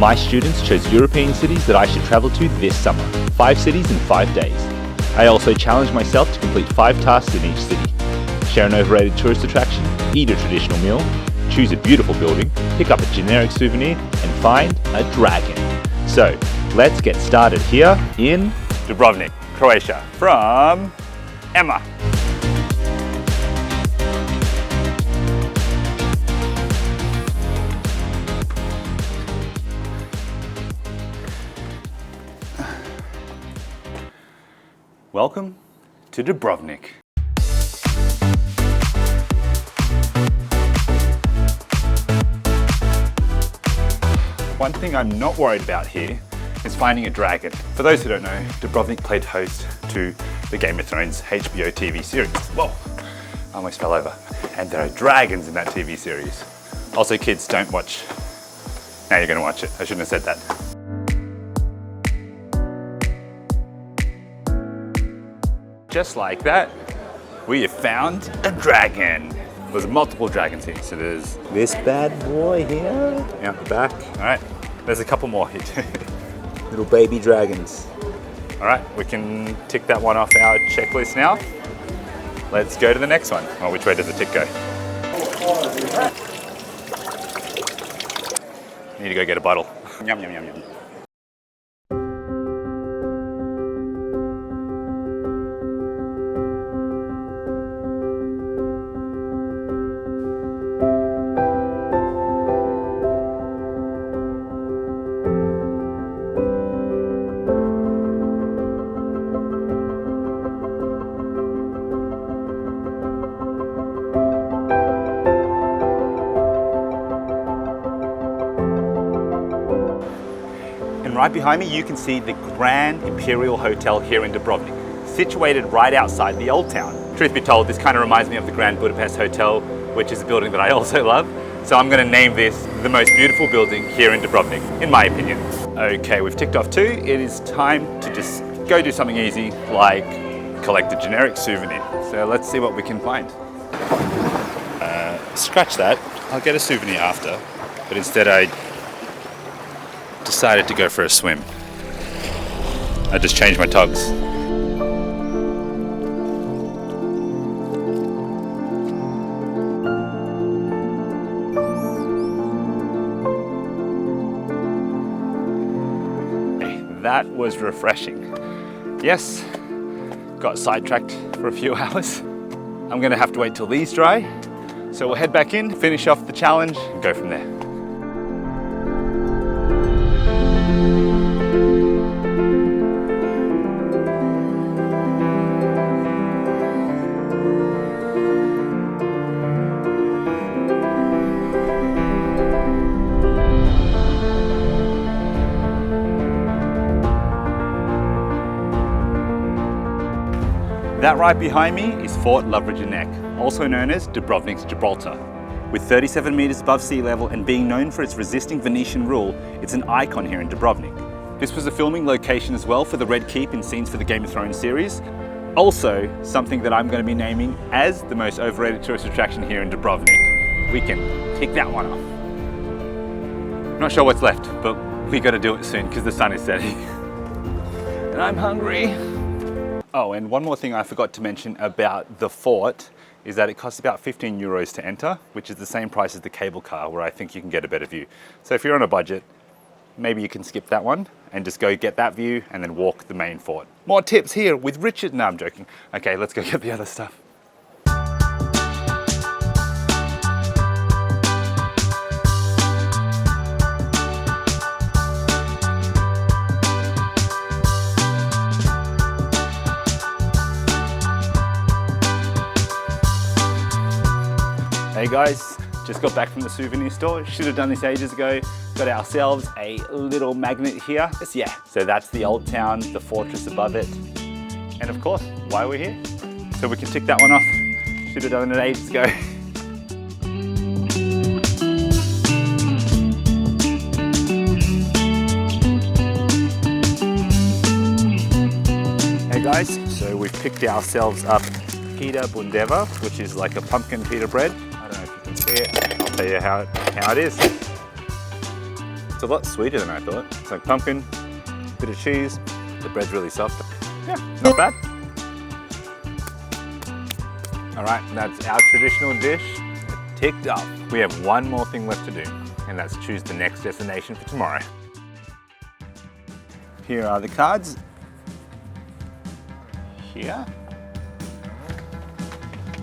My students chose European cities that I should travel to this summer. 5 cities in 5 days. I also challenged myself to complete 5 tasks in each city. Share an overrated tourist attraction, eat a traditional meal, choose a beautiful building, pick up a generic souvenir, and find a dragon. So, let's get started here in Dubrovnik, Croatia, from Emma. Welcome to Dubrovnik. One thing I'm not worried about here is finding a dragon. For those who don't know, Dubrovnik played host to the Game of Thrones HBO TV series. Whoa, I almost fell over. And there are dragons in that TV series. Also, kids, don't watch. Now you're gonna watch it. I shouldn't have said that. Just like that, we have found a dragon. There's multiple dragons here. So there's this bad boy here, out the back. All right, there's a couple more here too. Little baby dragons. All right, we can tick that one off our checklist now. Let's go to the next one. Well, which way does the tick go? Need to go get a bottle. Yum, yum, yum, yum. Right behind me, you can see the Grand Imperial Hotel here in Dubrovnik, situated right outside the Old Town. Truth be told, this kind of reminds me of the Grand Budapest Hotel, which is a building that I also love. So I'm going to name this the most beautiful building here in Dubrovnik, in my opinion. Okay, we've ticked off 2. It is time to just go do something easy, like collect a generic souvenir. So let's see what we can find. Scratch that. I'll get a souvenir after, but instead I decided to go for a swim. I just changed my togs. Okay, that was refreshing. Yes, got sidetracked for a few hours. I'm gonna have to wait till these dry. So we'll head back in, finish off the challenge, and go from there. That right behind me is Fort Lovrijenek, also known as Dubrovnik's Gibraltar. With 37 meters above sea level and being known for its resisting Venetian rule, it's an icon here in Dubrovnik. This was a filming location as well for the Red Keep in scenes for the Game of Thrones series. Also, something that I'm going to be naming as the most overrated tourist attraction here in Dubrovnik. We can tick that one off. Not sure what's left, but we got to do it soon because the sun is setting. And I'm hungry. Oh, and one more thing I forgot to mention about the fort is that it costs about 15 euros to enter, which is the same price as the cable car, where I think you can get a better view. So if you're on a budget, maybe you can skip that one and just go get that view and then walk the main fort. More tips here with Richard. No, I'm joking. Okay, let's go get the other stuff. Hey guys, just got back from the souvenir store. Should have done this ages ago. Got ourselves a little magnet here. Yeah, so that's the old town, the fortress above it. And of course, why we're here. So we can tick that one off. Should have done it ages ago. Hey guys, so we've picked ourselves up pita bundeva, which is like a pumpkin pita bread. I don't know if you can see it. I'll tell you how it is. It's a lot sweeter than I thought. It's like pumpkin, bit of cheese, the bread's really soft. Yeah, not bad. All right, that's our traditional dish ticked off. We have one more thing left to do, and that's choose the next destination for tomorrow. Here are the cards. Here.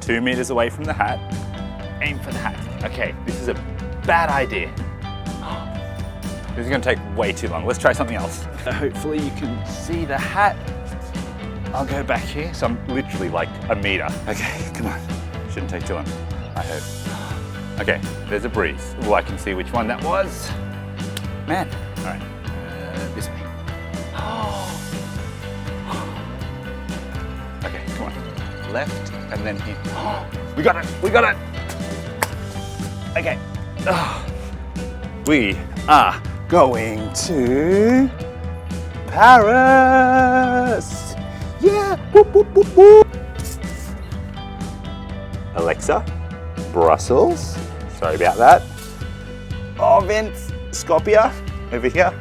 2 meters away from the hat. Aim for the hat. Okay, this is a bad idea. This is gonna take way too long. Let's try something else. Hopefully you can see the hat. I'll go back here. So I'm literally like a meter. Okay, come on. Shouldn't take too long, I hope. Okay, there's a breeze. Oh, I can see which one that was. Man, all right, this way. Okay, come on. Left, and then here. We got it, we got it. Okay. We are going to Paris. Yeah, whoop, whoop, whoop, whoop. Alexa, Brussels. Sorry about that. Oh, Vince, Skopje, over here.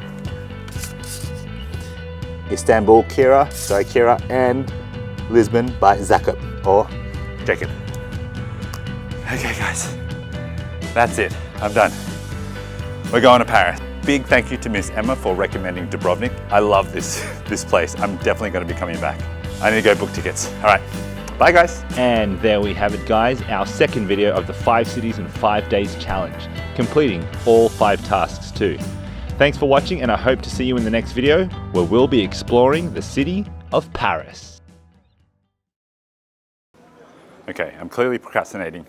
Istanbul, Kira, and Lisbon by Jacob, or Jacob. Okay, guys, that's it. I'm done. We're going to Paris. Big thank you to Miss Emma for recommending Dubrovnik. I love this place. I'm definitely going to be coming back. I need to go book tickets. All right, bye guys. And there we have it, guys, our second video of the 5 cities in 5 days challenge, completing all 5 tasks too. Thanks for watching, and I hope to see you in the next video where we'll be exploring the city of Paris. Okay, I'm clearly procrastinating.